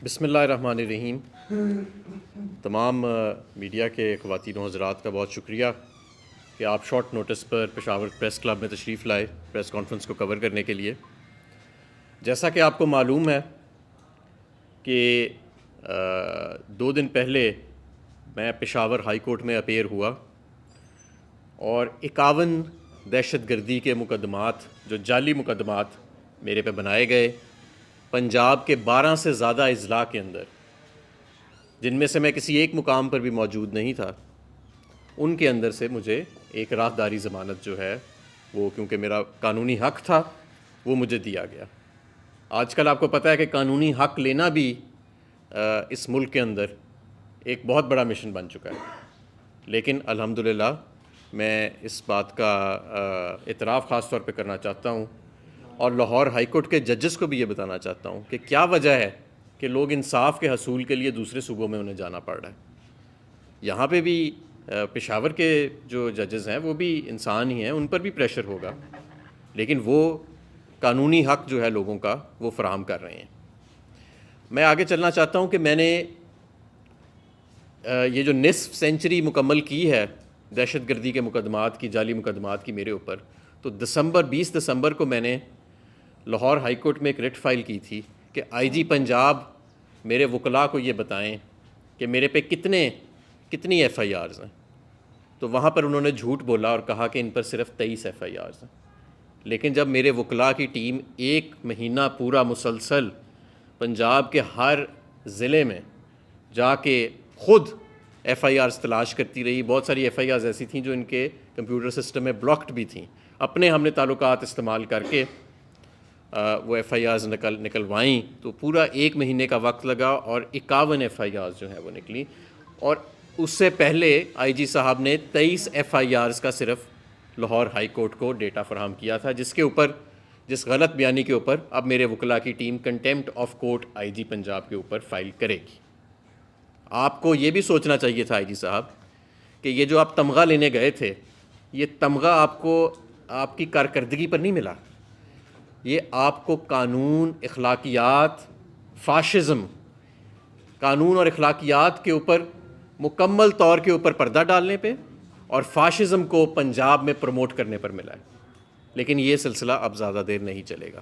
بسم اللہ الرحمن الرحیم۔ تمام میڈیا کے خواتین و حضرات کا بہت شکریہ کہ آپ شارٹ نوٹس پر پشاور پریس کلب میں تشریف لائے پریس کانفرنس کو کور کرنے کے لیے۔ جیسا کہ آپ کو معلوم ہے کہ 2 دن پہلے میں پشاور ہائی کورٹ میں اپیئر ہوا اور 51 دہشت گردی کے مقدمات جو جعلی مقدمات میرے پہ بنائے گئے پنجاب کے 12 سے زیادہ اضلاع کے اندر، جن میں سے میں کسی ایک مقام پر بھی موجود نہیں تھا، ان کے اندر سے مجھے ایک راہداری ضمانت جو ہے وہ، کیونکہ میرا قانونی حق تھا، وہ مجھے دیا گیا۔ آج کل آپ کو پتہ ہے کہ قانونی حق لینا بھی اس ملک کے اندر ایک بہت بڑا مشن بن چکا ہے، لیکن الحمدللہ میں اس بات کا اعتراف خاص طور پہ کرنا چاہتا ہوں اور لاہور ہائی کورٹ کے ججز کو بھی یہ بتانا چاہتا ہوں کہ کیا وجہ ہے کہ لوگ انصاف کے حصول کے لیے دوسرے صوبوں میں انہیں جانا پڑ رہا ہے۔ یہاں پہ بھی پشاور کے جو ججز ہیں وہ بھی انسان ہی ہیں، ان پر بھی پریشر ہوگا، لیکن وہ قانونی حق جو ہے لوگوں کا وہ فراہم کر رہے ہیں۔ میں آگے چلنا چاہتا ہوں کہ میں نے یہ جو نصف سینچری مکمل کی ہے دہشت گردی کے مقدمات کی، جعلی مقدمات کی میرے اوپر، تو 20 دسمبر کو میں نے لاہور ہائی کورٹ میں ایک رٹ فائل کی تھی کہ آئی جی پنجاب میرے وکلاء کو یہ بتائیں کہ میرے پہ کتنی ایف آئی آرز ہیں۔ تو وہاں پر انہوں نے جھوٹ بولا اور کہا کہ ان پر صرف 23 ایف آئی آرز ہیں، لیکن جب میرے وکلاء کی ٹیم 1 مہینہ پورا مسلسل پنجاب کے ہر ضلع میں جا کے خود ایف آئی آرز تلاش کرتی رہی، بہت ساری ایف آئی آرز ایسی تھیں جو ان کے کمپیوٹر سسٹم میں بلاکڈ بھی تھیں، اپنے ہم نے تعلقات استعمال کر کے وہ ایف آئی آرز نکلوائیں، تو پورا 1 مہینے کا وقت لگا اور 51 ایف آئی آرز جو ہیں وہ نکلی۔ اور اس سے پہلے آئی جی صاحب نے 23 ایف آئی آرز کا صرف لاہور ہائی کورٹ کو ڈیٹا فراہم کیا تھا، جس غلط بیانی کے اوپر اب میرے وکلاء کی ٹیم کنٹیمپٹ آف کورٹ آئی جی پنجاب کے اوپر فائل کرے گی۔ آپ کو یہ بھی سوچنا چاہیے تھا آئی جی صاحب کہ یہ جو آپ تمغہ لینے گئے تھے، یہ تمغہ آپ کو آپ کی کارکردگی پر نہیں ملا، یہ آپ کو قانون، اخلاقیات، فاشزم، قانون اور اخلاقیات کے اوپر مکمل طور کے اوپر پردہ ڈالنے پہ اور فاشزم کو پنجاب میں پروموٹ کرنے پر ملا ہے۔ لیکن یہ سلسلہ اب زیادہ دیر نہیں چلے گا۔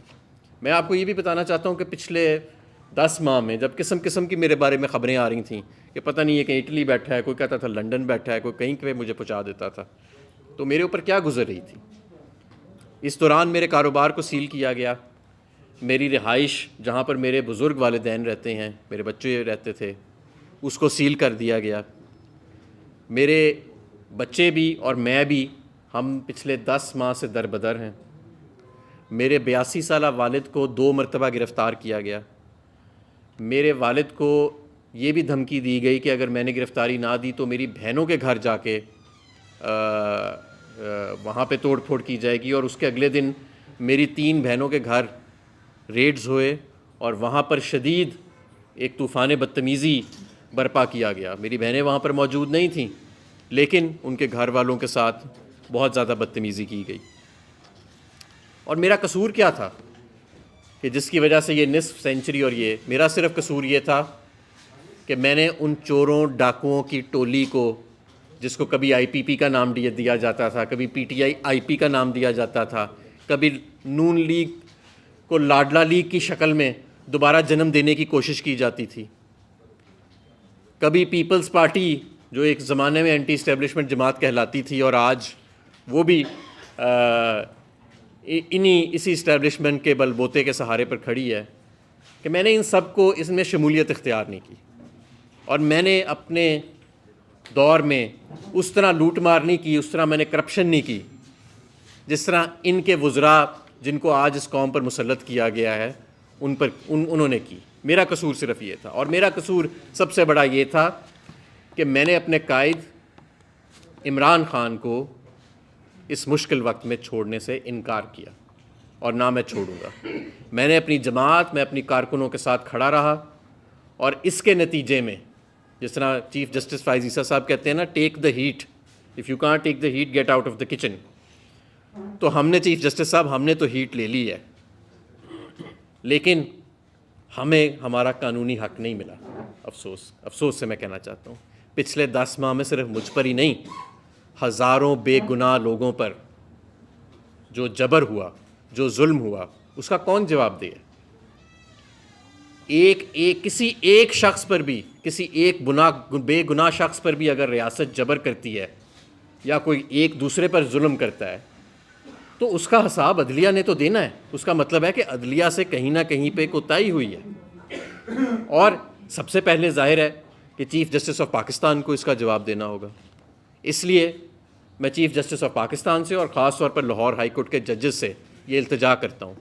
میں آپ کو یہ بھی بتانا چاہتا ہوں کہ پچھلے 10 ماہ میں جب قسم کی میرے بارے میں خبریں آ رہی تھیں کہ پتہ نہیں ہے کہ اٹلی بیٹھا ہے، کوئی کہتا تھا لنڈن بیٹھا ہے، کوئی کہیں پہ مجھے پہنچا دیتا تھا، تو میرے اوپر کیا گزر رہی تھی۔ اس دوران میرے کاروبار کو سیل کیا گیا، میری رہائش جہاں پر میرے بزرگ والدین رہتے ہیں، میرے بچے رہتے تھے، اس کو سیل کر دیا گیا۔ میرے بچے بھی اور میں بھی، ہم پچھلے 10 ماہ سے دربدر ہیں۔ میرے 82 سالہ والد کو 2 مرتبہ گرفتار کیا گیا۔ میرے والد کو یہ بھی دھمکی دی گئی کہ اگر میں نے گرفتاری نہ دی تو میری بہنوں کے گھر جا کے وہاں پہ توڑ پھوڑ کی جائے گی، اور اس کے اگلے دن میری 3 بہنوں کے گھر ریڈز ہوئے اور وہاں پر شدید ایک طوفان بدتمیزی برپا کیا گیا۔ میری بہنیں وہاں پر موجود نہیں تھیں، لیکن ان کے گھر والوں کے ساتھ بہت زیادہ بدتمیزی کی گئی۔ اور میرا قصور کیا تھا کہ جس کی وجہ سے یہ نصف سینچری، اور یہ میرا صرف قصور یہ تھا کہ میں نے ان چوروں ڈاکوؤں کی ٹولی کو، جس کو کبھی آئی پی پی کا نام دیا جاتا تھا، کبھی پی ٹی آئی پی کا نام دیا جاتا تھا، کبھی نون لیگ کو لاڈلا لیگ کی شکل میں دوبارہ جنم دینے کی کوشش کی جاتی تھی، کبھی پیپلز پارٹی جو ایک زمانے میں اینٹی اسٹیبلشمنٹ جماعت کہلاتی تھی اور آج وہ بھی اسی اسٹیبلشمنٹ کے بل بوتے کے سہارے پر کھڑی ہے، کہ میں نے ان سب کو اس میں شمولیت اختیار نہیں کی، اور میں نے اپنے دور میں اس طرح لوٹ مار نہیں کی، اس طرح میں نے کرپشن نہیں کی جس طرح ان کے وزراء جن کو آج اس قوم پر مسلط کیا گیا ہے انہوں نے کی۔ میرا قصور صرف یہ تھا، اور میرا قصور سب سے بڑا یہ تھا کہ میں نے اپنے قائد عمران خان کو اس مشکل وقت میں چھوڑنے سے انکار کیا، اور نہ میں چھوڑوں گا۔ میں نے اپنی جماعت، میں اپنی کارکنوں کے ساتھ کھڑا رہا، اور اس کے نتیجے میں جس طرح چیف جسٹس فائز عیسیٰ صاحب کہتے ہیں نا، take the heat, if you can't take the heat get out of the kitchen, تو ہم نے چیف جسٹس صاحب، ہم نے تو ہیٹ لے لی ہے، لیکن ہمیں ہمارا قانونی حق نہیں ملا. افسوس سے میں کہنا چاہتا ہوں پچھلے 10 ماہ میں صرف مجھ پر ہی نہیں، ہزاروں بے گناہ لوگوں پر جو جبر ہوا، جو ظلم ہوا، اس کا کون جواب دے؟ کسی ایک شخص پر بھی، کسی ایک بے گناہ شخص پر بھی اگر ریاست جبر کرتی ہے یا کوئی ایک دوسرے پر ظلم کرتا ہے تو اس کا حساب عدلیہ نے تو دینا ہے. اس کا مطلب ہے کہ عدلیہ سے کہیں نہ کہیں پہ کوتاہی ہوئی ہے، اور سب سے پہلے ظاہر ہے کہ چیف جسٹس آف پاکستان کو اس کا جواب دینا ہوگا. اس لیے میں چیف جسٹس آف پاکستان سے اور خاص طور پر لاہور ہائی کورٹ کے ججز سے یہ التجا کرتا ہوں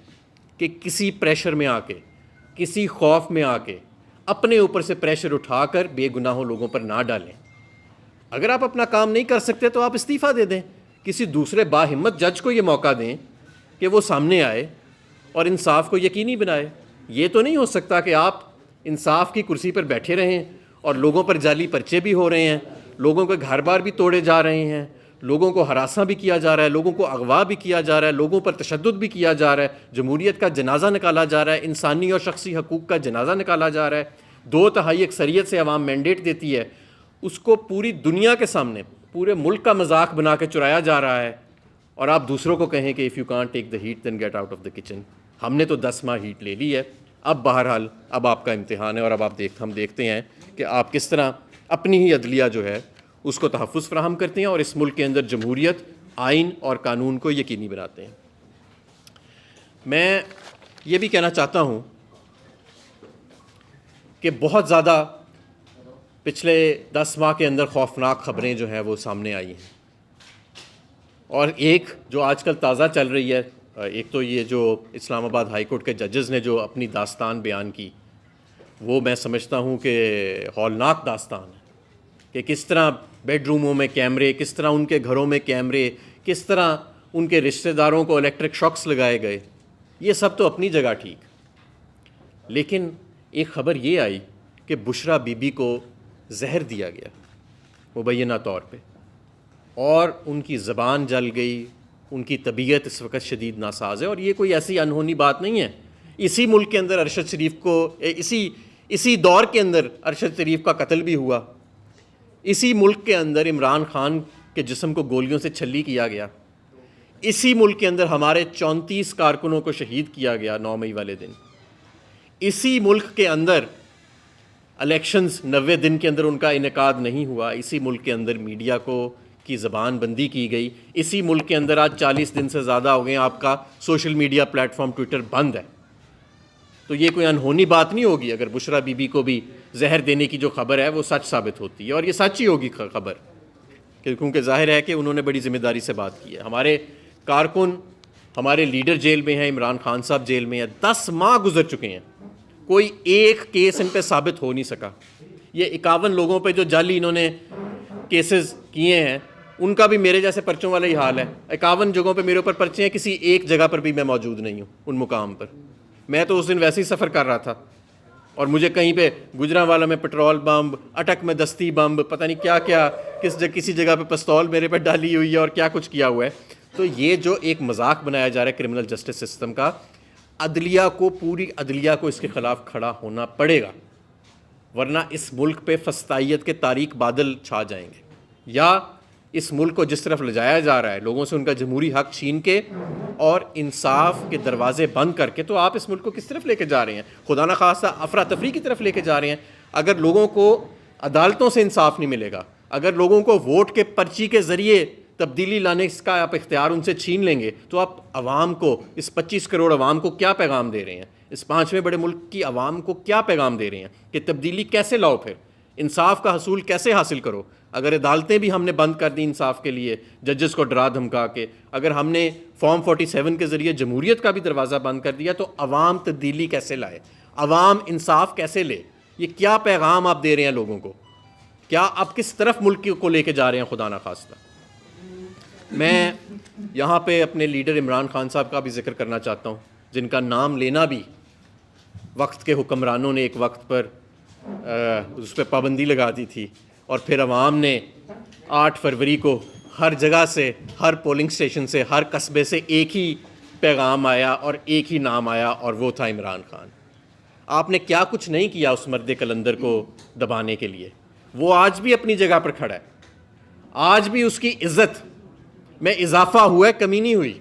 کہ کسی پریشر میں آ کے، کسی خوف میں آ کے اپنے اوپر سے پریشر اٹھا کر بے گناہوں لوگوں پر نہ ڈالیں. اگر آپ اپنا کام نہیں کر سکتے تو آپ استعفیٰ دے دیں، کسی دوسرے باہمت جج کو یہ موقع دیں کہ وہ سامنے آئے اور انصاف کو یقینی بنائے. یہ تو نہیں ہو سکتا کہ آپ انصاف کی کرسی پر بیٹھے رہیں اور لوگوں پر جعلی پرچے بھی ہو رہے ہیں، لوگوں کے گھر بار بھی توڑے جا رہے ہیں، لوگوں کو ہراساں بھی کیا جا رہا ہے، لوگوں کو اغوا بھی کیا جا رہا ہے، لوگوں پر تشدد بھی کیا جا رہا ہے، جمہوریت کا جنازہ نکالا جا رہا ہے، انسانی اور شخصی حقوق کا جنازہ نکالا جا رہا ہے. 2/3 اکثریت سے عوام مینڈیٹ دیتی ہے، اس کو پوری دنیا کے سامنے، پورے ملک کا مذاق بنا کے چرایا جا رہا ہے، اور آپ دوسروں کو کہیں کہ if you can't take the heat then get out of the kitchen. ہم نے تو 10 ماہ ہیٹ لے لی ہے. اب بہرحال اب آپ کا امتحان ہے، اور اب ہم دیکھتے ہیں کہ آپ کس طرح اپنی ہی عدلیہ جو ہے اس کو تحفظ فراہم کرتے ہیں اور اس ملک کے اندر جمہوریت، آئین اور قانون کو یقینی بناتے ہیں. میں یہ بھی کہنا چاہتا ہوں کہ بہت زیادہ پچھلے 10 ماہ کے اندر خوفناک خبریں جو ہیں وہ سامنے آئی ہیں، اور ایک جو آج کل تازہ چل رہی ہے، ایک تو یہ جو اسلام آباد ہائی کورٹ کے ججز نے جو اپنی داستان بیان کی، وہ میں سمجھتا ہوں کہ ہولناک داستان ہے کہ کس طرح بیڈ روموں میں کیمرے، کس طرح ان کے گھروں میں کیمرے، کس طرح ان کے رشتہ داروں کو الیکٹرک شاکس لگائے گئے. یہ سب تو اپنی جگہ ٹھیک، لیکن ایک خبر یہ آئی کہ بشرا بی بی کو زہر دیا گیا مبینہ طور پہ، اور ان کی زبان جل گئی، ان کی طبیعت اس وقت شدید ناساز ہے. اور یہ کوئی ایسی انہونی بات نہیں ہے. اسی ملک کے اندر ارشد شریف کو، اسی دور کے اندر ارشد شریف کا قتل بھی ہوا. اسی ملک کے اندر عمران خان کے جسم کو گولیوں سے چھلی کیا گیا. اسی ملک کے اندر ہمارے 34 کارکنوں کو شہید کیا گیا 9 مئی والے دن. اسی ملک کے اندر الیکشنز 90 دن کے اندر ان کا انعقاد نہیں ہوا. اسی ملک کے اندر میڈیا کی زبان بندی کی گئی. اسی ملک کے اندر آج 40 دن سے زیادہ ہو گئے آپ کا social media platform Twitter بند ہے. تو یہ کوئی انہونی بات نہیں ہوگی اگر بشرا بی بی کو بھی زہر دینے کی جو خبر ہے وہ سچ ثابت ہوتی ہے، اور یہ سچ ہی ہوگی خبر، کیونکہ ظاہر ہے کہ انہوں نے بڑی ذمہ داری سے بات کی ہے. ہمارے کارکن، ہمارے لیڈر جیل میں ہیں، عمران خان صاحب جیل میں ہیں. 10 ماہ گزر چکے ہیں، کوئی ایک کیس ان پہ ثابت ہو نہیں سکا. یہ 51 لوگوں پہ جو جعلی انہوں نے کیسز کیے ہیں، ان کا بھی میرے جیسے پرچوں والا ہی حال ہے. 51 جگہوں پہ میرے اوپر پرچے ہیں، کسی ایک جگہ پر بھی میں موجود نہیں ہوں ان مقام پر. میں تو اس دن ویسے ہی سفر کر رہا تھا، اور مجھے کہیں پہ گجرانوالا میں پٹرول بمب، اٹک میں دستی بمب، پتہ نہیں کیا کیا، کسی جگہ پہ پستول میرے پہ ڈالی ہوئی ہے اور کیا کچھ کیا ہوا ہے. تو یہ جو ایک مذاق بنایا جا رہا ہے کرمنل جسٹس سسٹم کا، پوری عدلیہ کو اس کے خلاف کھڑا ہونا پڑے گا، ورنہ اس ملک پہ فسطائیت کے تاریک بادل چھا جائیں گے. یا اس ملک کو جس طرف لے جایا جا رہا ہے، لوگوں سے ان کا جمہوری حق چھین کے اور انصاف کے دروازے بند کر کے، تو آپ اس ملک کو کس طرف لے کے جا رہے ہیں؟ خدا نخواستہ افراتفری کی طرف لے کے جا رہے ہیں. اگر لوگوں کو عدالتوں سے انصاف نہیں ملے گا، اگر لوگوں کو ووٹ کے پرچی کے ذریعے تبدیلی لانے کا آپ اختیار ان سے چھین لیں گے، تو آپ عوام کو، اس 25 کروڑ عوام کو کیا پیغام دے رہے ہیں؟ اس 5ویں بڑے ملک کی عوام کو کیا پیغام دے رہے ہیں کہ تبدیلی کیسے لاؤ، پھر انصاف کا حصول کیسے حاصل کرو؟ اگر عدالتیں بھی ہم نے بند کر دی انصاف کے لیے، ججز کو ڈرا دھمکا کے، اگر ہم نے فارم 47 کے ذریعے جمہوریت کا بھی دروازہ بند کر دیا، تو عوام تبدیلی کیسے لائے؟ عوام انصاف کیسے لے؟ یہ کیا پیغام آپ دے رہے ہیں لوگوں کو؟ کیا آپ کس طرف ملک کو لے کے جا رہے ہیں؟ خدا نخواستہ. میں یہاں پہ اپنے لیڈر عمران خان صاحب کا بھی ذکر کرنا چاہتا ہوں، جن کا نام لینا بھی وقت کے حکمرانوں نے ایک وقت پر اس پہ پابندی لگا دی تھی، اور پھر عوام نے 8 فروری کو ہر جگہ سے، ہر پولنگ اسٹیشن سے، ہر قصبے سے ایک ہی پیغام آیا اور ایک ہی نام آیا، اور وہ تھا عمران خان. آپ نے کیا کچھ نہیں کیا اس مرد قلندر کو دبانے کے لیے. وہ آج بھی اپنی جگہ پر کھڑا ہے, آج بھی اس کی عزت میں اضافہ ہوا ہے, کمی نہیں ہوئی.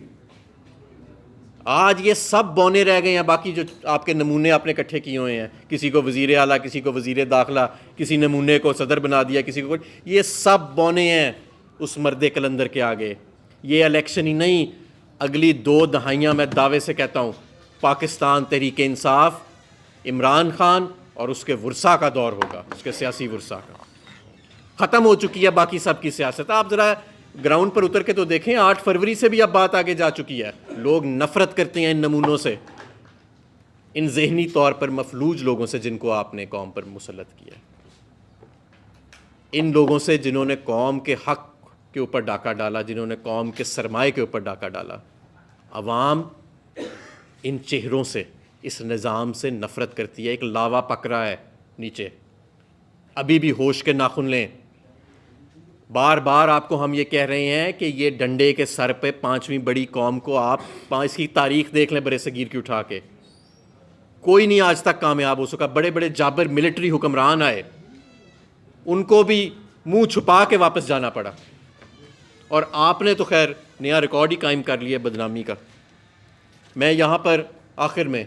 آج یہ سب بونے رہ گئے ہیں, باقی جو آپ کے نمونے آپ نے اکٹھے کیے ہوئے ہیں, کسی کو وزیر اعلیٰ, کسی کو وزیر داخلہ, کسی نمونے کو صدر بنا دیا, کسی کو, یہ سب بونے ہیں اس مرد قلندر کے آگے. یہ الیکشن ہی نہیں, اگلی 2 دہائیاں میں دعوے سے کہتا ہوں پاکستان تحریک انصاف, عمران خان اور اس کے ورثاء کا دور ہوگا, اس کے سیاسی ورثاء کا. ختم ہو چکی ہے باقی سب کی سیاست. آپ ذرا گراؤنڈ پر اتر کے تو دیکھیں, 8 فروری سے بھی اب بات آگے جا چکی ہے. لوگ نفرت کرتے ہیں ان نمونوں سے, ان ذہنی طور پر مفلوج لوگوں سے جن کو آپ نے قوم پر مسلط کیا ہے, ان لوگوں سے جنہوں نے قوم کے حق کے اوپر ڈاکہ ڈالا, جنہوں نے قوم کے سرمایے کے اوپر ڈاکہ ڈالا. عوام ان چہروں سے, اس نظام سے نفرت کرتی ہے. ایک لاوا پک رہا ہے نیچے, ابھی بھی ہوش کے ناخن لیں. بار بار آپ کو ہم یہ کہہ رہے ہیں کہ یہ ڈنڈے کے سر پہ 5ویں بڑی قوم کو آپ اس کی تاریخ دیکھ لیں برِ صغیر کی اٹھا کے, کوئی نہیں آج تک کامیاب ہو سکا. بڑے بڑے جابر ملٹری حکمران آئے, ان کو بھی منہ چھپا کے واپس جانا پڑا, اور آپ نے تو خیر نیا ریکارڈ ہی قائم کر لیا بدنامی کا. میں یہاں پر آخر میں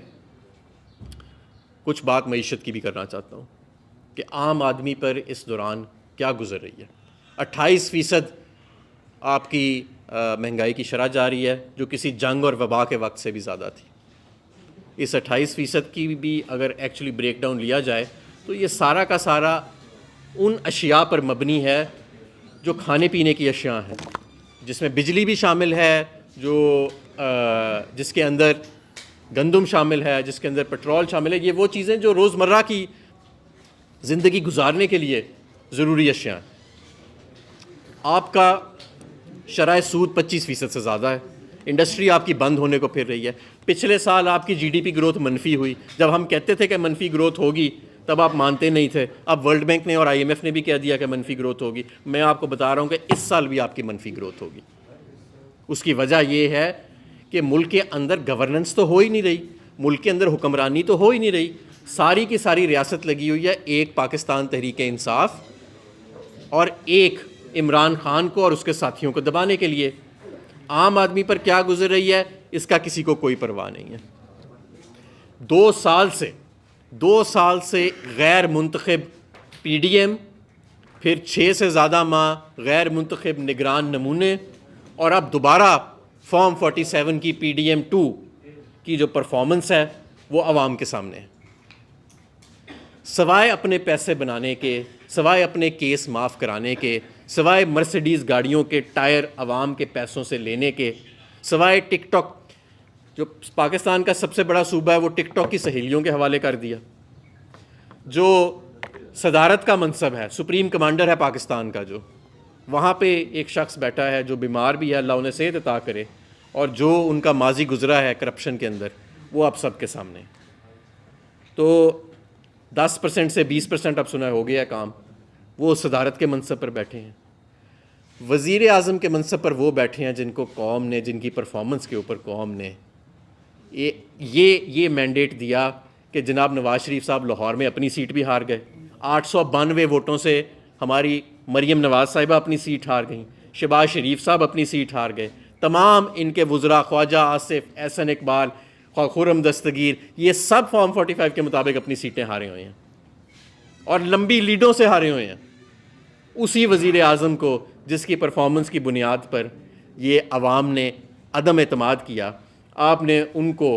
کچھ بات معیشت کی بھی کرنا چاہتا ہوں کہ عام آدمی پر اس دوران کیا گزر رہی ہے. 28% آپ کی مہنگائی کی شرح جاری ہے, جو کسی جنگ اور وبا کے وقت سے بھی زیادہ تھی. اس 28% کی بھی اگر ایکچولی بریک ڈاؤن لیا جائے تو یہ سارا کا سارا ان اشیاء پر مبنی ہے جو کھانے پینے کی اشیاء ہیں, جس میں بجلی بھی شامل ہے, جس کے اندر گندم شامل ہے, جس کے اندر پیٹرول شامل ہے. یہ وہ چیزیں جو روزمرہ کی زندگی گزارنے کے لیے ضروری اشیاء ہیں. آپ کا شرح سود 25% سے زیادہ ہے. انڈسٹری آپ کی بند ہونے کو پھر رہی ہے. پچھلے سال آپ کی جی ڈی پی گروتھ منفی ہوئی. جب ہم کہتے تھے کہ منفی گروتھ ہوگی تب آپ مانتے نہیں تھے. اب ورلڈ بینک نے اور آئی ایم ایف نے بھی کہہ دیا کہ منفی گروتھ ہوگی. میں آپ کو بتا رہا ہوں کہ اس سال بھی آپ کی منفی گروتھ ہوگی. اس کی وجہ یہ ہے کہ ملک کے اندر گورننس تو ہو ہی نہیں رہی, ملک کے اندر حکمرانی تو ہو ہی نہیں رہی. ساری کی ساری ریاست لگی ہوئی ہے ایک پاکستان تحریک انصاف اور ایک عمران خان کو اور اس کے ساتھیوں کو دبانے کے لیے. عام آدمی پر کیا گزر رہی ہے اس کا کسی کو کوئی پرواہ نہیں ہے. 2 سال سے غیر منتخب پی ڈی ایم, پھر 6 سے زیادہ ماہ غیر منتخب نگران نمونے, اور اب دوبارہ فارم 47 کی پی ڈی ایم 2 کی جو پرفارمنس ہے وہ عوام کے سامنے ہے. سوائے اپنے پیسے بنانے کے, سوائے اپنے کیس معاف کرانے کے, سوائے مرسڈیز گاڑیوں کے ٹائر عوام کے پیسوں سے لینے کے, سوائے ٹک ٹاک, جو پاکستان کا سب سے بڑا صوبہ ہے وہ ٹک ٹاک کی سہیلیوں کے حوالے کر دیا. جو صدارت کا منصب ہے, سپریم کمانڈر ہے پاکستان کا, جو وہاں پہ ایک شخص بیٹھا ہے جو بیمار بھی ہے, اللہ انہیں صحت عطا کرے, اور جو ان کا ماضی گزرا ہے کرپشن کے اندر, وہ اب سب کے سامنے. تو 10% سے 20% اب سنا ہو گیا ہے کام, وہ صدارت کے منصب پر بیٹھے ہیں. وزیر اعظم کے منصب پر وہ بیٹھے ہیں جن کو قوم نے, جن کی پرفارمنس کے اوپر قوم نے یہ مینڈیٹ دیا کہ جناب نواز شریف صاحب لاہور میں اپنی سیٹ بھی ہار گئے. 892 ووٹوں سے ہماری مریم نواز صاحبہ اپنی سیٹ ہار گئیں, شہباز شریف صاحب اپنی سیٹ ہار گئے, تمام ان کے وزراء خواجہ آصف, احسن اقبال, خرم دستگیر, یہ سب فارم 45 کے مطابق اپنی سیٹیں ہارے ہوئے ہیں اور لمبی لیڈوں سے ہارے ہوئے ہیں. اسی وزیر اعظم کو جس کی پرفارمنس کی بنیاد پر یہ عوام نے عدم اعتماد کیا, آپ نے ان کو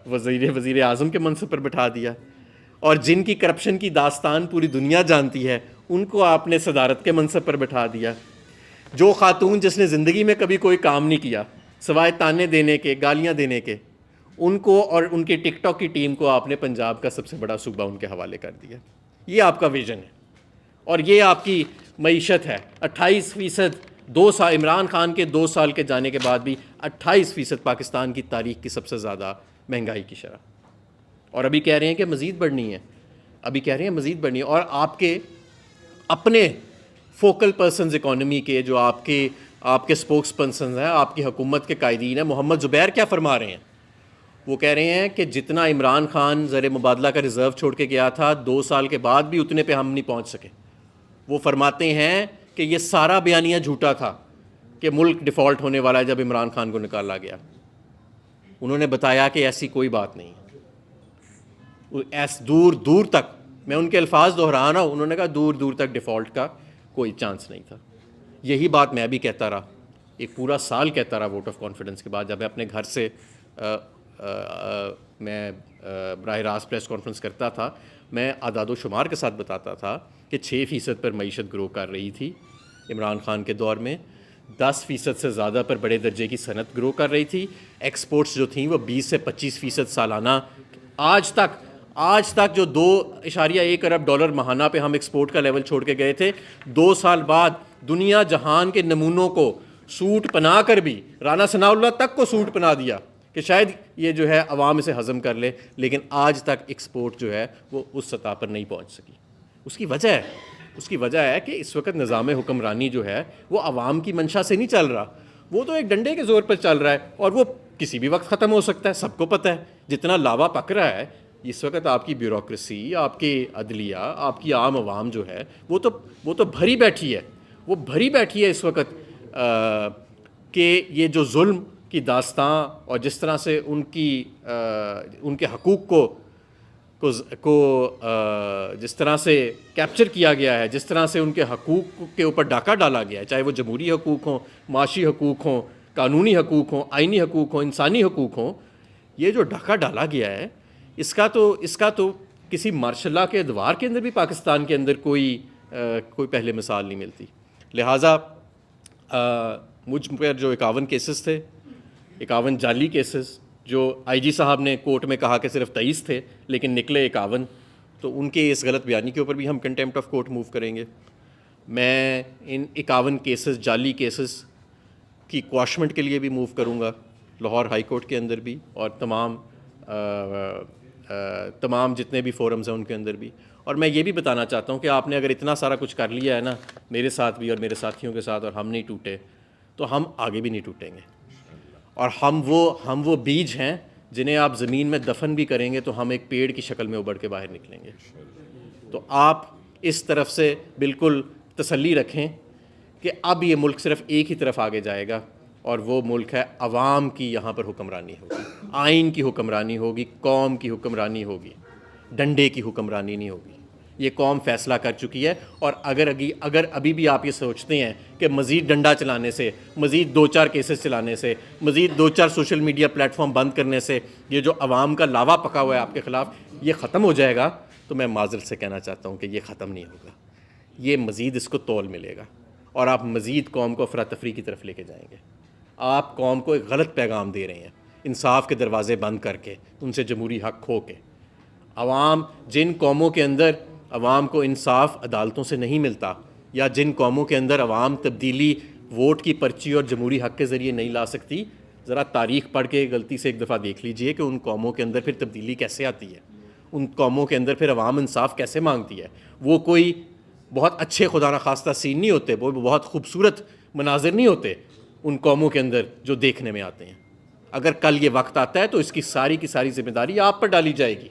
وزیر اعظم کے منصب پر بٹھا دیا, اور جن کی کرپشن کی داستان پوری دنیا جانتی ہے ان کو آپ نے صدارت کے منصب پر بٹھا دیا. جو خاتون جس نے زندگی میں کبھی کوئی کام نہیں کیا سوائے تانے دینے کے, گالیاں دینے کے, ان کو اور ان کی ٹک ٹاک کی ٹیم کو آپ نے پنجاب کا سب سے بڑا صوبہ ان کے حوالے کر دیا. یہ آپ کا ویژن ہے اور یہ آپ کی معیشت ہے. 28%, 2 سال عمران خان کے 2 سال کے جانے کے بعد بھی 28% پاکستان کی تاریخ کی سب سے زیادہ مہنگائی کی شرح, اور ابھی کہہ رہے ہیں کہ مزید بڑھنی ہے, ابھی کہہ رہے ہیں مزید بڑھنی ہے. اور آپ کے اپنے فوکل پرسنز اکانومی کے, جو آپ کے اسپوکس پرسنز ہیں, آپ کی حکومت کے قائدین ہیں, محمد زبیر کیا فرما رہے ہیں؟ وہ کہہ رہے ہیں کہ جتنا عمران خان زر مبادلہ کا ریزرو چھوڑ کے گیا تھا 2 سال کے بعد بھی اتنے پہ ہم نہیں پہنچ سکے. وہ فرماتے ہیں کہ یہ سارا بیانیہ جھوٹا تھا کہ ملک ڈیفالٹ ہونے والا ہے جب عمران خان کو نکالا گیا. انہوں نے بتایا کہ ایسی کوئی بات نہیں. دور دور تک، میں ان کے الفاظ دہرا رہا ہوں، انہوں نے کہا دور دور تک ڈیفالٹ کا کوئی چانس نہیں تھا. یہی بات میں بھی کہتا رہا، ایک پورا سال کہتا رہا ووٹ آف کانفیڈنس کے بعد. جب میں اپنے گھر سے میں براہ راست پریس کانفرنس کرتا تھا، میں اعداد و شمار کے ساتھ بتاتا تھا کہ 6% پر معیشت گرو کر رہی تھی عمران خان کے دور میں، 10% سے زیادہ پر بڑے درجے کی صنعت گرو کر رہی تھی، ایکسپورٹس جو تھیں وہ 20 سے 25% سالانہ. آج تک جو $2.1 ارب ماہانہ پہ ہم ایکسپورٹ کا لیول چھوڑ کے گئے تھے، 2 سال بعد دنیا جہان کے نمونوں کو سوٹ پنا کر بھی رانا ثناء اللہ تک کو سوٹ پنا دیا کہ شاید یہ جو ہے عوام اسے ہضم کر لے، لیکن آج تک ایکسپورٹ جو ہے وہ اس سطح پر نہیں پہنچ سکی. اس کی وجہ ہے کہ اس وقت نظام حکمرانی جو ہے وہ عوام کی منشا سے نہیں چل رہا، وہ تو ایک ڈنڈے کے زور پر چل رہا ہے، اور وہ کسی بھی وقت ختم ہو سکتا ہے. سب کو پتہ ہے جتنا لاوا پک رہا ہے اس وقت، آپ کی بیوروکریسی، آپ کی عدلیہ، آپ کی عام عوام جو ہے وہ تو بھری بیٹھی ہے. وہ بھری بیٹھی ہے اس وقت کہ یہ جو ظلم کی داستان اور جس طرح سے ان کے حقوق کو جس طرح سے کیپچر کیا گیا ہے، جس طرح سے ان کے حقوق کے اوپر ڈاکہ ڈالا گیا ہے، چاہے وہ جمہوری حقوق ہوں، معاشی حقوق ہوں، قانونی حقوق ہوں، آئینی حقوق ہوں، انسانی حقوق ہوں، یہ جو ڈاکہ ڈالا گیا ہے اس کا تو کسی مارشل لاء کے ادوار کے اندر بھی پاکستان کے اندر کوئی پہلے مثال نہیں ملتی. لہٰذا مجھ پر جو 51 کیسز تھے، 51 جعلی کیسز، جو آئی جی صاحب نے کورٹ میں کہا کہ صرف 23 تھے لیکن نکلے 51، تو ان کے اس غلط بیانی کے اوپر بھی ہم کنٹیمپٹ آف کورٹ موو کریں گے. میں ان 51 کیسز، جعلی کیسز کی کواشمنٹ کے لیے بھی موو کروں گا لاہور ہائی کورٹ کے اندر بھی، اور تمام جتنے بھی فورمز ہیں ان کے اندر بھی. اور میں یہ بھی بتانا چاہتا ہوں کہ آپ نے اگر اتنا سارا کچھ کر لیا ہے نا میرے ساتھ بھی اور میرے ساتھیوں کے ساتھ، اور ہم نہیں ٹوٹے، تو ہم آگے بھی نہیں ٹوٹیں گے. اور ہم وہ بیج ہیں جنہیں آپ زمین میں دفن بھی کریں گے تو ہم ایک پیڑ کی شکل میں ابھر کے باہر نکلیں گے. تو آپ اس طرف سے بالکل تسلی رکھیں کہ اب یہ ملک صرف ایک ہی طرف آگے جائے گا، اور وہ ملک ہے عوام کی. یہاں پر حکمرانی ہوگی، آئین کی حکمرانی ہوگی، قوم کی حکمرانی ہوگی، ڈنڈے کی حکمرانی نہیں ہوگی. یہ قوم فیصلہ کر چکی ہے. اور اگر ابھی بھی آپ یہ سوچتے ہیں کہ مزید ڈنڈا چلانے سے، مزید 2-4 کیسز چلانے سے، مزید 2-4 سوشل میڈیا پلیٹ فارم بند کرنے سے یہ جو عوام کا لاوا پکا ہوا ہے آپ کے خلاف یہ ختم ہو جائے گا، تو میں معذرت سے کہنا چاہتا ہوں کہ یہ ختم نہیں ہوگا. یہ مزید اس کو تول ملے گا، اور آپ مزید قوم کو افراتفری کی طرف لے کے جائیں گے. آپ قوم کو ایک غلط پیغام دے رہے ہیں انصاف کے دروازے بند کر کے، ان سے جمہوری حق کھو کے. جن قوموں کے اندر عوام کو انصاف عدالتوں سے نہیں ملتا، یا جن قوموں کے اندر عوام تبدیلی ووٹ کی پرچی اور جمہوری حق کے ذریعے نہیں لا سکتی، ذرا تاریخ پڑھ کے غلطی سے ایک دفعہ دیکھ لیجئے کہ ان قوموں کے اندر پھر تبدیلی کیسے آتی ہے، ان قوموں کے اندر پھر عوام انصاف کیسے مانگتی ہے. وہ کوئی بہت اچھے خدا نخواستہ سین نہیں ہوتے، وہ بہت خوبصورت مناظر نہیں ہوتے ان قوموں کے اندر جو دیکھنے میں آتے ہیں. اگر کل یہ وقت آتا ہے تو اس کی ساری ذمہ داری آپ پر ڈالی جائے گی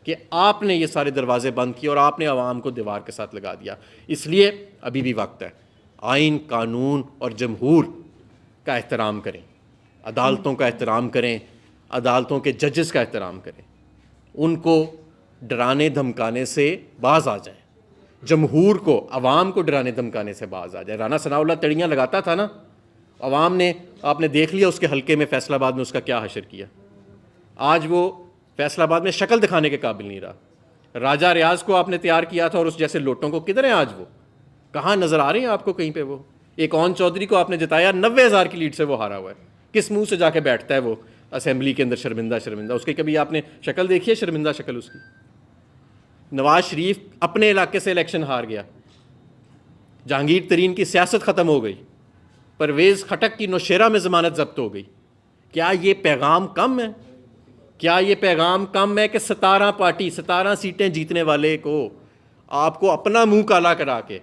کہ آپ نے یہ سارے دروازے بند کیے اور آپ نے عوام کو دیوار کے ساتھ لگا دیا. اس لیے ابھی بھی وقت ہے. آئین، قانون اور جمہور کا احترام کریں، عدالتوں کا احترام کریں، عدالتوں کے ججز کا احترام کریں، ان کو ڈرانے دھمکانے سے باز آ جائیں. جمہور کو، عوام کو ڈرانے دھمکانے سے باز آ جائے. رانا ثناء اللہ تڑیاں لگاتا تھا نا، عوام نے، آپ نے دیکھ لیا اس کے حلقے میں فیصل آباد میں اس کا کیا حشر کیا. آج وہ فیصل آباد میں شکل دکھانے کے قابل نہیں رہا. راجہ ریاض کو آپ نے تیار کیا تھا اور اس جیسے لوٹوں کو کدھر ہیں آج؟ وہ کہاں نظر آ رہے ہیں آپ کو کہیں پہ؟ وہ ایک اون چودھری کو آپ نے جتایا، 90,000 کی لیڈ سے وہ ہارا ہوا ہے. کس منہ سے جا کے بیٹھتا ہے وہ اسمبلی کے اندر شرمندہ؟ اس کی کبھی آپ نے شکل دیکھی ہے؟ شرمندہ شکل اس کی. نواز شریف اپنے علاقے سے الیکشن ہار گیا، جہانگیر ترین کی سیاست ختم ہو گئی، پرویز خٹک کی نوشیرہ میں ضمانت ضبط ہو گئی. کیا یہ پیغام کم ہے؟ کیا یہ پیغام کم ہے کہ 17 سیٹیں جیتنے والے کو آپ کو اپنا منہ کالا کرا کے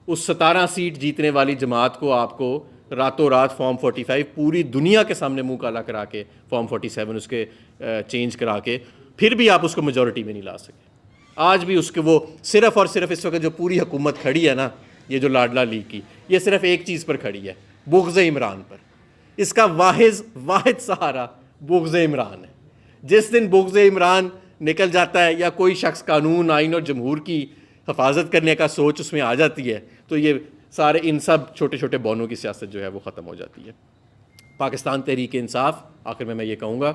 اس 17 سیٹ جیتنے والی جماعت کو آپ کو راتوں رات فارم 45 پوری دنیا کے سامنے منہ کالا کرا کے فارم 47 اس کے چینج کرا کے پھر بھی آپ اس کو میجورٹی میں نہیں لا سکے. آج بھی اس کے وہ صرف اور صرف اس وقت جو پوری حکومت کھڑی ہے نا, یہ جو لاڈلا لیگ کی, یہ صرف ایک چیز پر کھڑی ہے, بغض عمران پر. اس کا واحد سہارا بغض عمران ہے. جس دن بغض عمران نکل جاتا ہے یا کوئی شخص قانون, آئین اور جمہور کی حفاظت کرنے کا سوچ اس میں آ جاتی ہے, تو یہ سارے ان سب چھوٹے چھوٹے بونوں کی سیاست جو ہے وہ ختم ہو جاتی ہے. پاکستان تحریک انصاف آخر میں یہ کہوں گا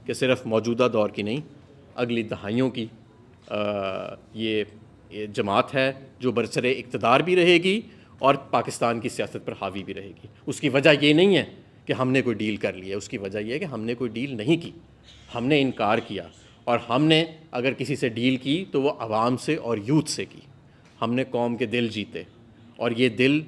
کہ صرف موجودہ دور کی نہیں, اگلی دہائیوں کی یہ جماعت ہے جو برسر اقتدار بھی رہے گی اور پاکستان کی سیاست پر حاوی بھی رہے گی. اس کی وجہ یہ نہیں ہے کہ ہم نے کوئی ڈیل کر لی ہے, اس کی وجہ یہ ہے کہ ہم نے کوئی ڈیل نہیں کی, ہم نے انکار کیا, اور ہم نے اگر کسی سے ڈیل کی تو وہ عوام سے اور یوتھ سے کی. ہم نے قوم کے دل جیتے, اور یہ دل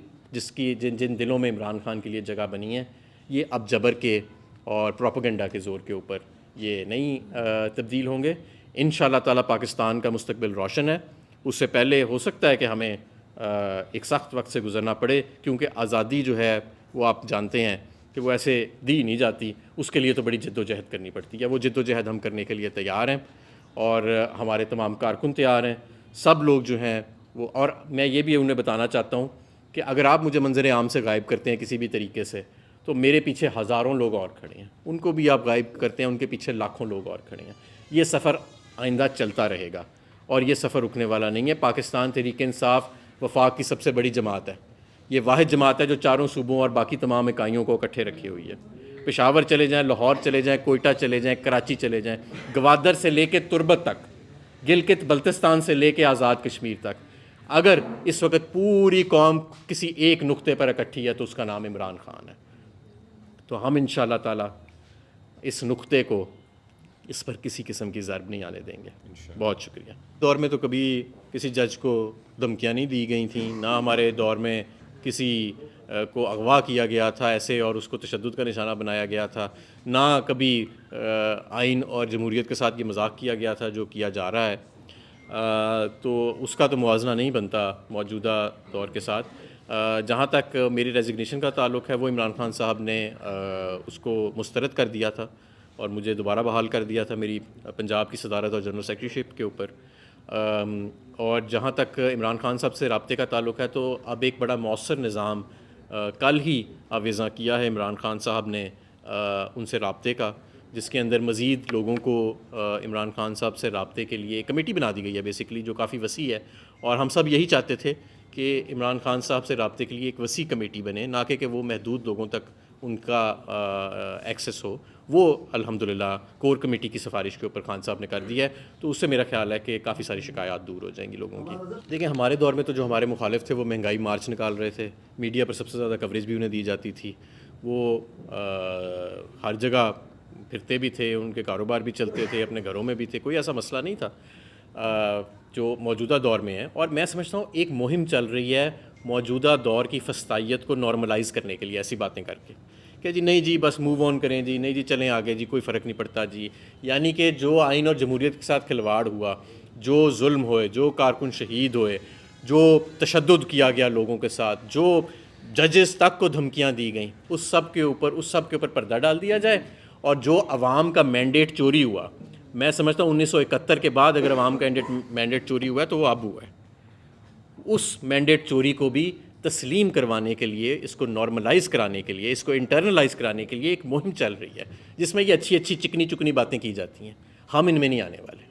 جن دلوں میں عمران خان کے لیے جگہ بنی ہے, یہ اب جبر کے اور پروپیگنڈا کے زور کے اوپر یہ نہیں تبدیل ہوں گے. انشاءاللہ تعالی پاکستان کا مستقبل روشن ہے. اس سے پہلے ہو سکتا ہے کہ ہمیں ایک سخت وقت سے گزرنا پڑے, کیونکہ آزادی جو ہے وہ آپ جانتے ہیں کہ وہ ایسے دی نہیں جاتی, اس کے لیے تو بڑی جد و جہد کرنی پڑتی ہے. وہ جد و جہد ہم کرنے کے لیے تیار ہیں, اور ہمارے تمام کارکن تیار ہیں, سب لوگ جو ہیں وہ. اور میں یہ بھی انہیں بتانا چاہتا ہوں کہ اگر آپ مجھے منظر عام سے غائب کرتے ہیں کسی بھی طریقے سے, تو میرے پیچھے ہزاروں لوگ اور کھڑے ہیں, ان کو بھی آپ غائب کرتے ہیں, ان کے پیچھے لاکھوں لوگ اور کھڑے ہیں. یہ سفر آئندہ چلتا رہے گا, اور یہ سفر رکنے والا نہیں ہے. پاکستان تحریک انصاف وفاق کی سب سے بڑی جماعت ہے. یہ واحد جماعت ہے جو چاروں صوبوں اور باقی تمام اکائیوں کو اکٹھے رکھی ہوئی ہے. پشاور چلے جائیں, لاہور چلے جائیں, کوئٹہ چلے جائیں, کراچی چلے جائیں, گوادر سے لے کے تربت تک, گلگت بلتستان سے لے کے آزاد کشمیر تک, اگر اس وقت پوری قوم کسی ایک نقطے پر اکٹھی ہے تو اس کا نام عمران خان ہے. تو ہم انشاءاللہ تعالی اس نقطے کو, اس پر کسی قسم کی ضرب نہیں آنے دیں گے. بہت شکریہ. دور میں تو کبھی کسی جج کو دھمکیاں نہیں دی گئی تھیں, نہ ہمارے دور میں کسی کو اغوا کیا گیا تھا ایسے اور اس کو تشدد کا نشانہ بنایا گیا تھا, نہ کبھی آئین اور جمہوریت کے ساتھ یہ مذاق کیا گیا تھا جو کیا جا رہا ہے. تو اس کا تو موازنہ نہیں بنتا موجودہ دور کے ساتھ. جہاں تک میری ریزگنیشن کا تعلق ہے, وہ عمران خان صاحب نے اس کو مسترد کر دیا تھا اور مجھے دوبارہ بحال کر دیا تھا میری پنجاب کی صدارت اور جنرل سیکریٹری شپ کے اوپر. اور جہاں تک عمران خان صاحب سے رابطے کا تعلق ہے, تو اب ایک بڑا مؤثر نظام کل ہی آویزاں کیا ہے عمران خان صاحب نے ان سے رابطے کا, جس کے اندر مزید لوگوں کو عمران خان صاحب سے رابطے کے لیے ایک کمیٹی بنا دی گئی ہے بیسیکلی, جو کافی وسیع ہے. اور ہم سب یہی چاہتے تھے کہ عمران خان صاحب سے رابطے کے لیے ایک وسیع کمیٹی بنے, نہ کہ وہ محدود لوگوں تک ان کا ایکسیس ہو. وہ الحمدللہ کور کمیٹی کی سفارش کے اوپر خان صاحب نے کر دیا ہے, تو اس سے میرا خیال ہے کہ کافی ساری شکایات دور ہو جائیں گی لوگوں کی. دیکھیں, ہمارے دور میں تو جو ہمارے مخالف تھے وہ مہنگائی مارچ نکال رہے تھے, میڈیا پر سب سے زیادہ کوریج بھی انہیں دی جاتی تھی, وہ ہر جگہ پھرتے بھی تھے, ان کے کاروبار بھی چلتے تھے, اپنے گھروں میں بھی تھے, کوئی ایسا مسئلہ نہیں تھا جو موجودہ دور میں ہے. اور میں سمجھتا ہوں ایک مہم چل رہی ہے موجودہ دور کی فسطائیت کو نارملائز کرنے کے لیے, ایسی باتیں کر کے کہ جی نہیں جی بس موو آن کریں, جی نہیں جی چلیں آگے, جی کوئی فرق نہیں پڑتا جی. یعنی کہ جو آئین اور جمہوریت کے ساتھ کھلواڑ ہوا, جو ظلم ہوئے, جو کارکن شہید ہوئے, جو تشدد کیا گیا لوگوں کے ساتھ, جو ججز تک کو دھمکیاں دی گئیں, اس سب کے اوپر پردہ ڈال دیا جائے. اور جو عوام کا مینڈیٹ چوری ہوا, میں سمجھتا ہوں 1971 کے بعد اگر عوام کا مینڈیٹ چوری ہوا ہے تو وہ اب ہوا ہے, اس مینڈیٹ چوری کو بھی تسلیم کروانے کے لیے, اس کو نارملائز کرانے کے لیے, اس کو انٹرنلائز کرانے کے لیے ایک مہم چل رہی ہے, جس میں یہ اچھی اچھی چکنی چکنی باتیں کی جاتی ہیں. ہم ان میں نہیں آنے والے.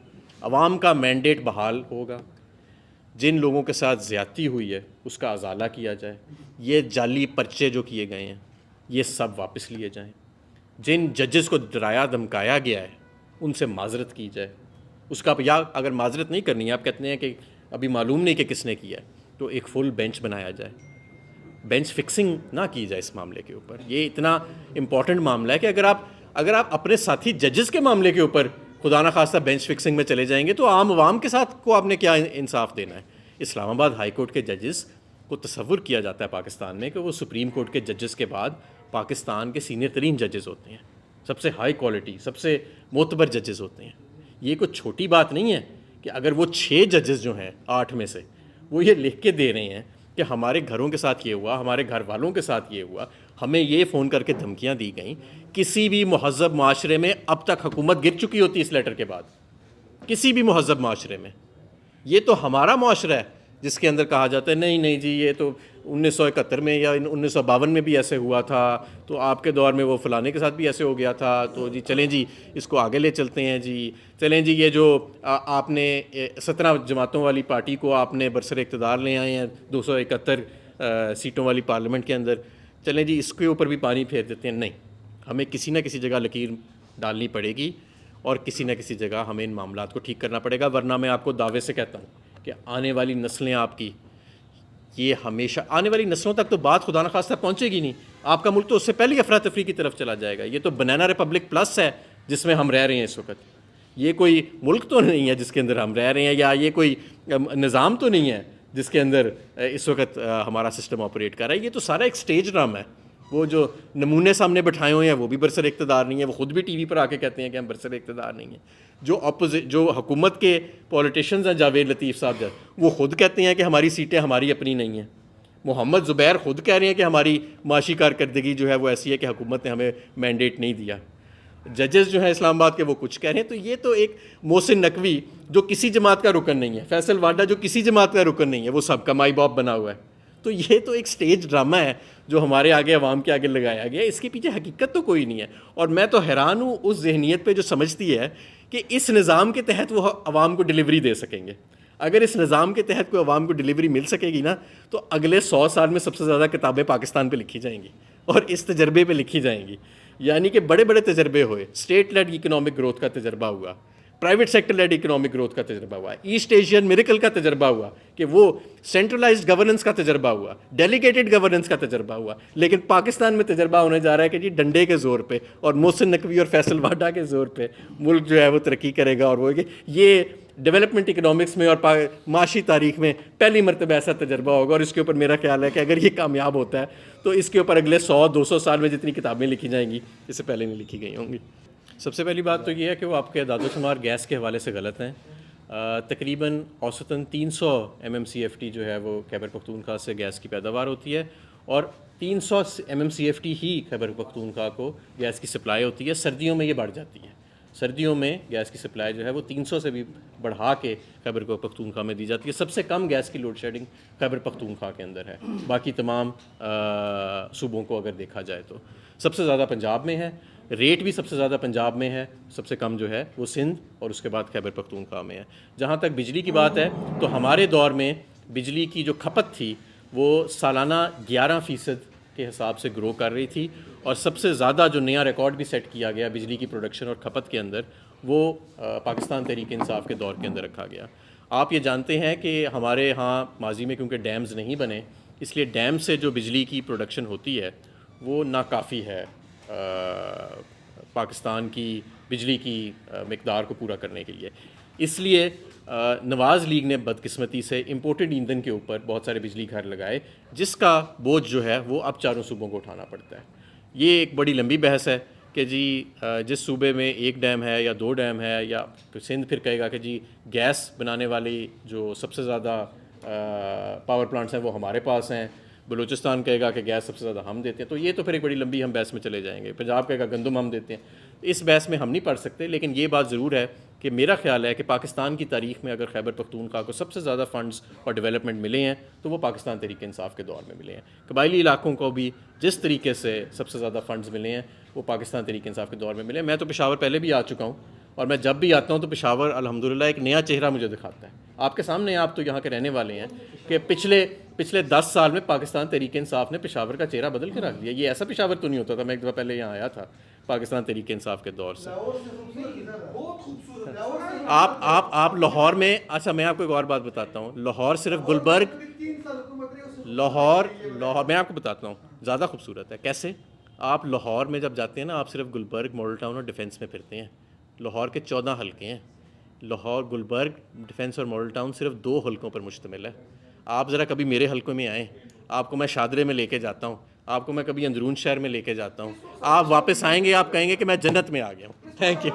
عوام کا مینڈیٹ بحال ہوگا, جن لوگوں کے ساتھ زیادتی ہوئی ہے اس کا ازالہ کیا جائے, یہ جعلی پرچے جو کیے گئے ہیں یہ سب واپس لیے جائیں, جن ججز کو ڈرایا دھمکایا گیا ہے ان سے معذرت کی جائے. اس کا یا اگر معذرت نہیں کرنی ہے, آپ کہتے ہیں کہ ابھی معلوم نہیں کہ کس نے کیا ہے, تو ایک فل بینچ بنایا جائے. بینچ فکسنگ نہ کی جائے اس معاملے کے اوپر. یہ اتنا امپورٹنٹ معاملہ ہے کہ اگر آپ اپنے ساتھی ججز کے معاملے کے اوپر خدا نہ خواستہ بینچ فکسنگ میں چلے جائیں گے تو عام عوام کے ساتھ کو آپ نے کیا انصاف دینا ہے. اسلام آباد ہائی کورٹ کے ججز کو تصور کیا جاتا ہے پاکستان میں کہ وہ سپریم کورٹ کے ججز کے بعد پاکستان کے سینئر ترین ججز ہوتے ہیں, سب سے ہائی کوالٹی, سب سے معتبر ججز ہوتے ہیں. یہ کوئی چھوٹی بات نہیں ہے کہ اگر وہ 6 ججز جو ہیں 8 میں سے وہ یہ لکھ کے دے رہے ہیں کہ ہمارے گھروں کے ساتھ یہ ہوا, ہمارے گھر والوں کے ساتھ یہ ہوا, ہمیں یہ فون کر کے دھمکیاں دی گئیں. کسی بھی مہذب معاشرے میں اب تک حکومت گر چکی ہوتی اس لیٹر کے بعد, کسی بھی مہذب معاشرے میں. یہ تو ہمارا معاشرہ ہے جس کے اندر کہا جاتا ہے نہیں جی یہ تو 1971 میں یا 1952 میں بھی ایسے ہوا تھا, تو آپ کے دور میں وہ فلانے کے ساتھ بھی ایسے ہو گیا تھا, تو جی چلیں جی اس کو آگے لے چلتے ہیں جی. چلیں جی یہ جو آپ نے 17 جماعتوں والی پارٹی کو آپ نے برسر اقتدار لے آئے ہیں 271 سیٹوں والی پارلیمنٹ کے اندر, چلیں جی اس کے اوپر بھی پانی پھیر دیتے ہیں. نہیں, ہمیں کسی نہ کسی جگہ لکیر ڈالنی پڑے گی اور کسی نہ کسی جگہ ہمیں ان معاملات کو ٹھیک کرنا پڑے گا, ورنہ میں آپ کو دعوے سے کہتا ہوں کہ آنے والی نسلیں آپ کی, یہ ہمیشہ آنے والی نسلوں تک تو بات خدا نخواستہ پہنچے گی نہیں. آپ کا ملک تو اس سے پہلے افراتفری کی طرف چلا جائے گا. یہ تو بنانا ریپبلک پلس ہے جس میں ہم رہ رہے ہیں اس وقت. یہ کوئی ملک تو نہیں ہے جس کے اندر ہم رہ رہے ہیں, یا یہ کوئی نظام تو نہیں ہے جس کے اندر اس وقت ہمارا سسٹم آپریٹ کر رہا ہے. یہ تو سارا ایک سٹیج ڈرامہ ہے. وہ جو نمونے سامنے بٹھائے ہوئے ہیں وہ بھی برسر اقتدار نہیں ہے, وہ خود بھی ٹی وی پر آ کے کہتے ہیں کہ ہم برسر اقتدار نہیں ہیں. جو حکومت کے پولیٹیشنز ہیں, جاوید لطیف صاحب وہ خود کہتے ہیں کہ ہماری سیٹیں ہماری اپنی نہیں ہیں. محمد زبیر خود کہہ رہے ہیں کہ ہماری معاشی کارکردگی جو ہے وہ ایسی ہے کہ حکومت نے ہمیں مینڈیٹ نہیں دیا. ججز جو ہیں اسلام آباد کے وہ کچھ کہہ رہے ہیں. تو یہ تو ایک محسن نقوی جو کسی جماعت کا رکن نہیں ہے, فیصل واڈا جو کسی جماعت کا رکن نہیں ہے, وہ سب کا مائی باپ بنا ہوا ہے. تو یہ تو ایک سٹیج ڈرامہ ہے جو ہمارے آگے عوام کے آگے لگایا گیا ہے. اس کے پیچھے حقیقت تو کوئی نہیں ہے. اور میں تو حیران ہوں اس ذہنیت پہ جو سمجھتی ہے کہ اس نظام کے تحت وہ عوام کو ڈلیوری دے سکیں گے. اگر اس نظام کے تحت کوئی عوام کو ڈلیوری مل سکے گی نا, تو اگلے 100 سال میں سب سے زیادہ کتابیں پاکستان پہ لکھی جائیں گی اور اس تجربے پہ لکھی جائیں گی. یعنی کہ بڑے بڑے تجربے ہوئے, اسٹیٹ لیڈ اکنامک گروتھ کا تجربہ ہوا, private sector lead economic growth کا تجربہ ہوا, ایسٹ ایشین میریکل کا تجربہ ہوا کہ وہ سینٹرلائزڈ گورننس کا تجربہ ہوا, ڈیلیگیٹڈ گورننس کا تجربہ ہوا. لیکن پاکستان میں تجربہ ہونے جا رہا ہے کہ جی ڈنڈے کے زور پہ اور محسن نقوی اور فیصل واڈا کے زور پہ ملک جو ہے وہ ترقی کرے گا. اور وہ کہ یہ ڈیولپمنٹ اکنامکس میں اور معاشی تاریخ میں پہلی مرتبہ ایسا تجربہ ہوگا. اور اس کے اوپر میرا خیال ہے کہ اگر یہ کامیاب ہوتا ہے تو اس کے اوپر اگلے 100-200 سال میں جتنی کتابیں لکھی جائیں گی اس سے پہلے نہیں لکھی گئی ہوں گی. سب سے پہلی بات تو یہ ہے کہ وہ آپ کے اعداد و شمار گیس کے حوالے سے غلط ہیں. تقریباً اوسطاً 300 MMCFT جو ہے وہ خیبر پختونخوا سے گیس کی پیداوار ہوتی ہے, اور 300 MMCFT ہی خیبر پختونخوا کو گیس کی سپلائی ہوتی ہے. سردیوں میں یہ بڑھ جاتی ہے, سردیوں میں گیس کی سپلائی جو ہے وہ 300 سے بھی بڑھا کے خیبر پختونخوا میں دی جاتی ہے. سب سے کم گیس کی لوڈ شیڈنگ خیبر پختونخوا کے اندر ہے, باقی تمام صوبوں کو اگر دیکھا جائے تو. سب سے زیادہ پنجاب میں ہے, ریٹ بھی سب سے زیادہ پنجاب میں ہے, سب سے کم جو ہے وہ سندھ اور اس کے بعد خیبر پختونخوا میں ہے. جہاں تک بجلی کی بات ہے تو ہمارے دور میں بجلی کی جو کھپت تھی وہ سالانہ 11% کے حساب سے گرو کر رہی تھی, اور سب سے زیادہ جو نیا ریکارڈ بھی سیٹ کیا گیا بجلی کی پروڈکشن اور کھپت کے اندر وہ پاکستان تحریک انصاف کے دور کے اندر رکھا گیا. آپ یہ جانتے ہیں کہ ہمارے ہاں ماضی میں کیونکہ ڈیمز نہیں بنے, اس لیے ڈیم سے جو بجلی کی پروڈکشن ہوتی ہے وہ ناکافی ہے پاکستان کی بجلی کی مقدار کو پورا کرنے کے لیے. اس لیے نواز لیگ نے بدقسمتی سے امپورٹڈ ایندھن کے اوپر بہت سارے بجلی گھر لگائے, جس کا بوجھ جو ہے وہ اب چاروں صوبوں کو اٹھانا پڑتا ہے. یہ ایک بڑی لمبی بحث ہے کہ جی جس صوبے میں 1 ڈیم ہے یا 2 ڈیم ہے, یا سندھ پھر کہے گا کہ جی گیس بنانے والی جو سب سے زیادہ پاور پلانٹس ہیں وہ ہمارے پاس ہیں, بلوچستان کہے گا کہ گیس سب سے زیادہ ہم دیتے ہیں. تو یہ تو پھر ایک بڑی لمبی ہم بحث میں چلے جائیں گے. پنجاب کہے گا گندم ہم دیتے ہیں. اس بحث میں ہم نہیں پڑھ سکتے, لیکن یہ بات ضرور ہے کہ میرا خیال ہے کہ پاکستان کی تاریخ میں اگر خیبر پختونخوا کو سب سے زیادہ فنڈز اور ڈیولپمنٹ ملے ہیں تو وہ پاکستان تحریک انصاف کے دور میں ملے ہیں. قبائلی علاقوں کو بھی جس طریقے سے سب سے زیادہ فنڈز ملے ہیں وہ پاکستان تحریک انصاف کے دور میں ملے ہیں. میں تو پشاور پہلے بھی آ چکا ہوں, اور میں جب بھی آتا ہوں تو پشاور الحمدللہ ایک نیا چہرہ مجھے دکھاتا ہے. آپ کے سامنے, آپ تو یہاں کے رہنے والے ہیں, کہ پچھلے 10 سال میں پاکستان تحریک انصاف نے پشاور کا چہرہ بدل کے رکھ دیا. یہ ایسا پشاور تو نہیں ہوتا تھا. میں ایک دفعہ پہلے یہاں آیا تھا پاکستان تحریک انصاف کے دور سے. آپ لاہور میں, اچھا میں آپ کو ایک اور بات بتاتا ہوں, لاہور صرف گلبرگ, لاہور میں آپ کو بتاتا ہوں زیادہ خوبصورت ہے. کیسے؟ آپ لاہور میں جب جاتے ہیں نا, آپ صرف گلبرگ, ماڈل ٹاؤن اور ڈیفینس میں پھرتے ہیں. لاہور کے 14 حلقے ہیں. لاہور, گلبرگ, ڈیفینس اور ماڈل ٹاؤن صرف 2 حلقوں پر مشتمل ہے. آپ ذرا کبھی میرے حلقوں میں آئیں, آپ کو میں شادرے میں لے کے جاتا ہوں, آپ کو میں کبھی اندرون شہر میں لے کے جاتا ہوں. آپ واپس آئیں گے, آپ کہیں گے کہ میں جنت میں آ گیا ہوں. Thank you.